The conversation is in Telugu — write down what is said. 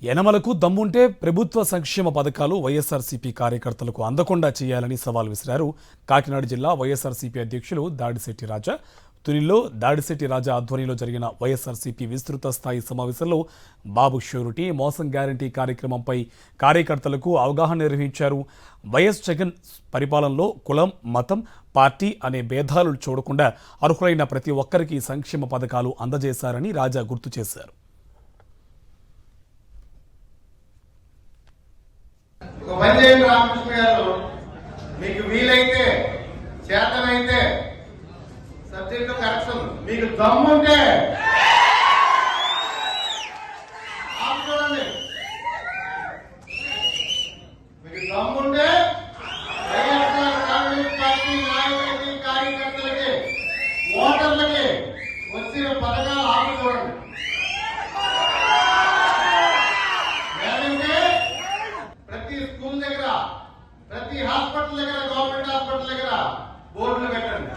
యనమలకు దమ్ముంటే ప్రభుత్వ సంక్షేమ పథకాలు వైఎస్ఆర్సీపీ కార్యకర్తలకు అందకుండా చేయాలని సవాల్ విసిరారు కాకినాడ జిల్లా వైఎస్ఆర్సీపీ అధ్యక్షులు దాడిశెట్టి రాజా. తునిలో దాడిశెట్టి రాజా ఆధ్వర్యంలో జరిగిన వైఎస్ఆర్సీపీ విస్తృత స్థాయి సమావేశంలో బాబు ష్యూరిటీ మోసం గ్యారంటీ కార్యక్రమంపై కార్యకర్తలకు అవగాహన నిర్వహించారు. వైఎస్ జగన్ పరిపాలనలో కులం, మతం, పార్టీ అనే భేదాలు చూడకుండా అర్హులైన ప్రతి ఒక్కరికి సంక్షేమ పథకాలు అందజేశారని రాజా గుర్తు చేశారు. రామకృష్ణ గారు, మీకు వీలైతే చేతనైతే సబ్జెక్టు కరెక్షన్, మీకు దమ్ముంటే చూడండి, మీకు దమ్ముంటే వైఎస్ఆర్ కాంగ్రెస్ పార్టీ నాయకులకి, కార్యకర్తలకి, ఓటర్లకి వచ్చిన పథకాలు ఆపి చూడండి. ప్రతి స్కూల్ దగ్గర, ప్రతి హాస్పిటల్ దగ్గర, గవర్నమెంట్ హాస్పిటల్ దగ్గర బోర్డులు పెట్టండి.